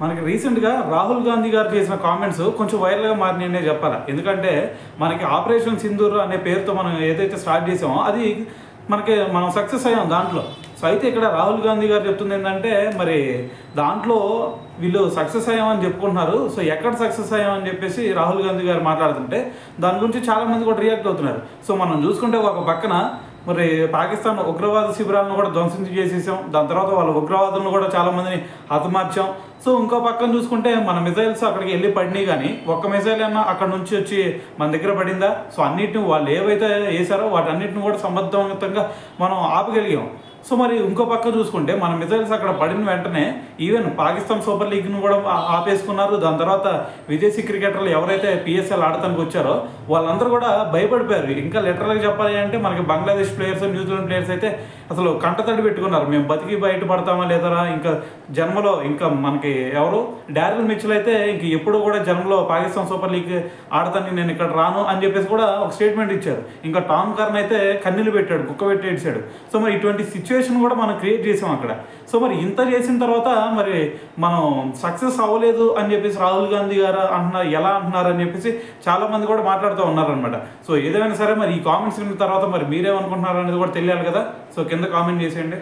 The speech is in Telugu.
మనకి రీసెంట్‌గా రాహుల్ గాంధీ గారు చేసిన కామెంట్స్ కొంచెం వైరల్‌గా మారినాయనే చెప్పాలా. ఎందుకంటే మనకి ఆపరేషన్ సింధూర్ అనే పేరుతో మనం ఏదైతే స్టార్ట్ చేసామో అది మనం సక్సెస్ అయ్యాం దాంట్లో. సో అయితే ఇక్కడ రాహుల్ గాంధీ గారు చెప్తుంది ఏంటంటే మరి దాంట్లో వీళ్ళు సక్సెస్ అయ్యామని చెప్పుకుంటున్నారు. సో ఎక్కడ సక్సెస్ అయ్యామని చెప్పేసి రాహుల్ గాంధీ గారు మాట్లాడుతుంటే దాని గురించి చాలామంది కూడా రియాక్ట్ అవుతున్నారు. సో మనం చూసుకుంటే ఒక పక్కన మరి పాకిస్తాన్ ఉగ్రవాద శిబిరాలను కూడా ధ్వంసం చేసేసాం. దాని తర్వాత వాళ్ళ ఉగ్రవాదులను కూడా చాలామందిని హతమార్చాం. సో ఇంకో పక్కన చూసుకుంటే మన మిజైల్స్ అక్కడికి వెళ్ళి పడినాయి, కానీ ఒక్క మిజైల్ అయినా అక్కడ నుంచి వచ్చి మన దగ్గర పడిందా? సో అన్నిటిని వాళ్ళు ఏవైతే వేసారో వాటన్నిటిని కూడా సమర్థవంతంగా మనం ఆపగలిగాం. సో మరి ఇంకో పక్క చూసుకుంటే మన మిజైల్స్ అక్కడ పడిన వెంటనే ఈవెన్ పాకిస్తాన్ సూపర్ లీగ్ను కూడా ఆపేసుకున్నారు. దాని తర్వాత విదేశీ క్రికెటర్లు ఎవరైతే పిఎస్ఎల్ ఆడటానికి వచ్చారో వాళ్ళందరూ కూడా భయపడిపోయారు. ఇంకా లిటరల్గా చెప్పాలి అంటే మనకి బంగ్లాదేశ్ ప్లేయర్స్, న్యూజిలాండ్ ప్లేయర్స్ అయితే అసలు కంటతడి పెట్టుకున్నారు. మేము బతికి బయటపడతామా లేదరా, ఇంకా జన్మలో ఇంకా మనకి ఎవరు డారెల్ మిచెల్ అయితే ఇంక ఎప్పుడు కూడా జన్మలో పాకిస్తాన్ సూపర్ లీగ్ ఆడతానికి నేను ఇక్కడ రాను అని చెప్పేసి కూడా ఒక స్టేట్మెంట్ ఇచ్చారు. ఇంకా టామ్ కర్న్ అయితే కన్నీళ్ళు పెట్టాడు, కుక్క పెట్టి ఏడ్చాడు. సో మరి ఇటువంటి సిచ్యువేషన్ కూడా మనం క్రియేట్ చేసాం అక్కడ. సో మరి ఇంత చేసిన తర్వాత మరి మనం సక్సెస్ అవ్వలేదు అని చెప్పేసి రాహుల్ గాంధీ గారు అంటున్నారు, ఎలా అంటున్నారు అని చెప్పేసి చాలా మంది కూడా మాట్లాడుతూ ఉన్నారనమాట. సో ఏదైనా సరే మరి ఈ కామెంట్స్ విన్న తర్వాత మరి మీరేమనుకుంటున్నారు అనేది కూడా తెలియాలి కదా. సో కింద కామెంట్ చేసేయండి.